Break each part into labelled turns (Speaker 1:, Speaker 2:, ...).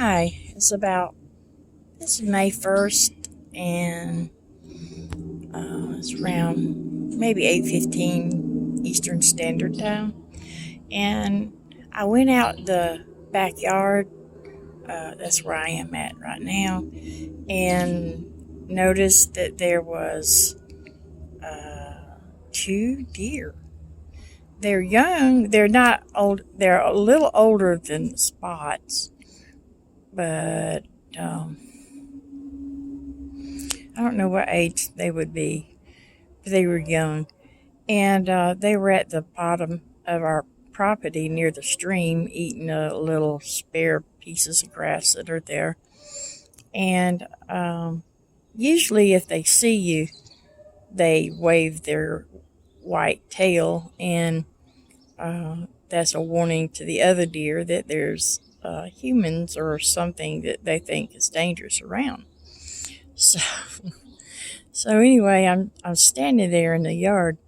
Speaker 1: Hi, this is May 1st, and it's around maybe 8:15 Eastern Standard Time. And I went out the backyard, that's where I am at right now, and noticed that there was two deer. They're young, they're not old, they're a little older than Spots, but um, I don't know what age they would be, but they were young. And they were at the bottom of our property near the stream eating the little spare pieces of grass that are there. And usually, if they see you, they wave their white tail, and that's a warning to the other deer that there's humans or something that they think is dangerous around. So, so anyway, I'm standing there in the yard,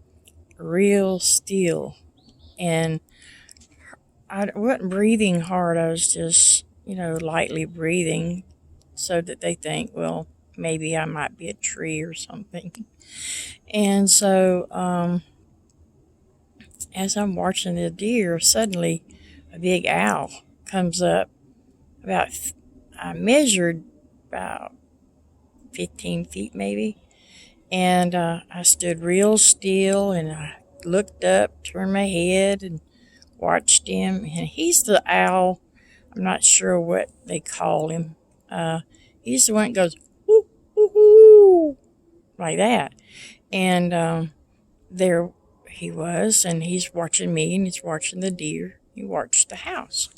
Speaker 1: real still, and I wasn't breathing hard. I was just, lightly breathing, so that they think, well, maybe I might be a tree or something. And so, as I'm watching the deer, suddenly a big owl comes up. About I measured about 15 feet maybe. And I stood real still, and I looked up, turned my head, and watched him. And he's the owl. I'm not sure what they call him. He's the one that goes, whoo, whoo, whoo, like that. And there he was, and he's watching me, and he's watching the deer. He watched the house.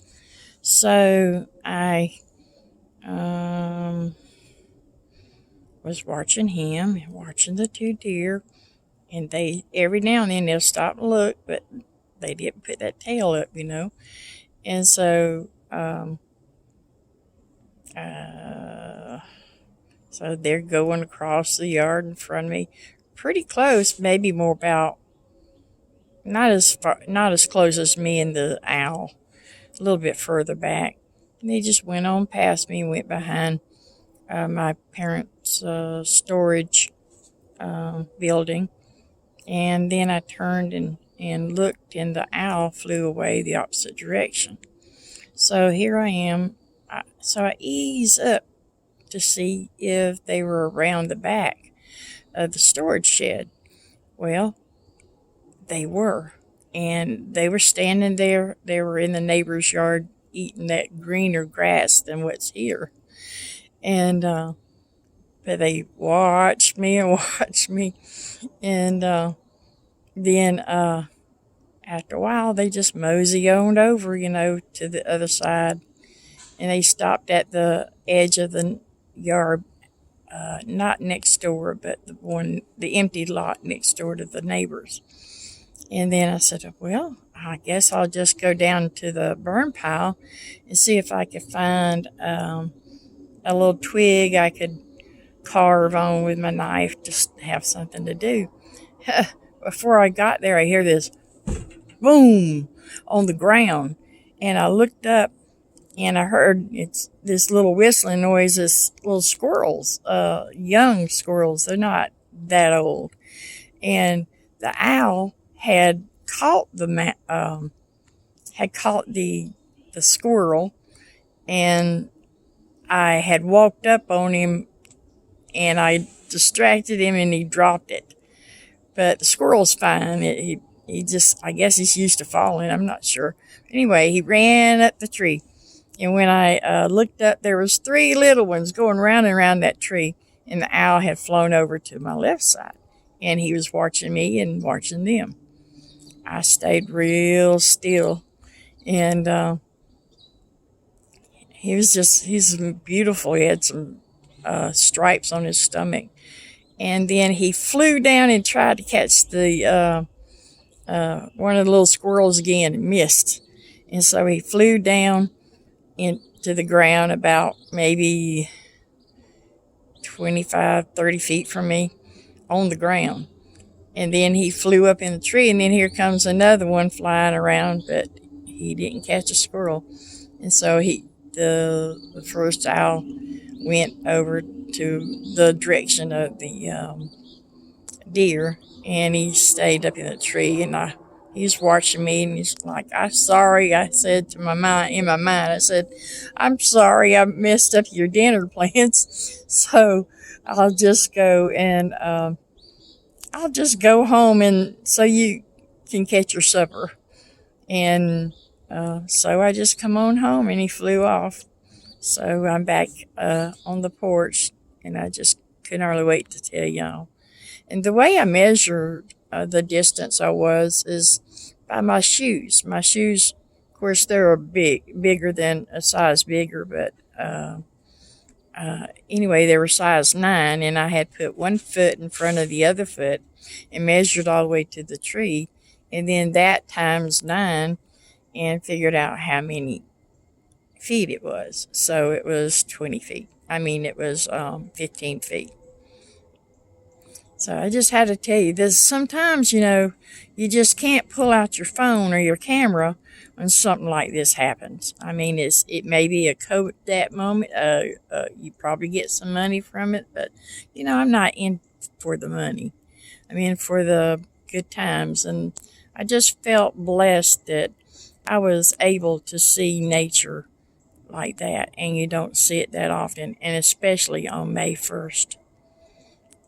Speaker 1: So I was watching him and watching the two deer, and they every now and then they'll stop and look, but they didn't put that tail up. And so so they're going across the yard in front of me, pretty close, maybe more about not as close as me and the owl, a little bit further back. And they just went on past me and went behind my parents' storage building. And then I turned and looked, and the owl flew away the opposite direction. So here I am. So I ease up to see if they were around the back of the storage shed. Well, they were. And they were standing there. They were in the neighbor's yard eating that greener grass than what's here. And but they watched me and watched me. And then after a while, they just mosey on over, to the other side. And they stopped at the edge of the yard, not next door, but the empty lot next door to the neighbors. And then I said, well, I guess I'll just go down to the burn pile and see if I could find a little twig I could carve on with my knife, just to have something to do. Before I got there, I hear this boom on the ground, and I looked up, and I heard it's this little whistling noise. This little squirrels, young squirrels. They're not that old, and the owl had caught the squirrel, and I had walked up on him, and I distracted him, and he dropped it. But the squirrel's fine. He just, I guess he's used to falling. I'm not sure. Anyway, he ran up the tree. And when I looked up, there was three little ones going round and round that tree. And the owl had flown over to my left side. And he was watching me and watching them. I stayed real still. And he's beautiful. He had some stripes on his stomach. And then he flew down and tried to catch the one of the little squirrels again and missed. And so he flew down into the ground about maybe 25, 30 feet from me on the ground. And then he flew up in the tree, and then here comes another one flying around, but he didn't catch a squirrel. And so he the first owl went over to the direction of the deer, and he stayed up in the tree, and he's watching me, and he's like, "I'm sorry," I said to my mind, in my mind, I said, "I'm sorry, I messed up your dinner plans." So I'll just go and I'll just go home, and so you can catch your supper. And so I just come on home, and he flew off. So I'm back on the porch, and I just couldn't hardly wait to tell y'all. And the way I measured the distance I was is by my shoes. My shoes, of course, they're bigger than a size bigger, but anyway, they were size 9, and I had put one foot in front of the other foot and measured all the way to the tree, and then that times 9 and figured out how many feet it was. So it was 20 feet. I mean, it was 15 feet. So I just had to tell you this. Sometimes, you just can't pull out your phone or your camera when something like this happens. I mean, it may be a Kodak moment. You probably get some money from it, but I'm not in for the money. I'm in for the good times, and I just felt blessed that I was able to see nature like that, and you don't see it that often, and especially on May 1st,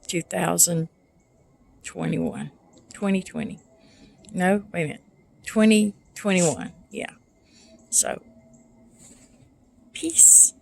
Speaker 1: 2021, 2020. No, wait a minute, 2021. Yeah. So, peace.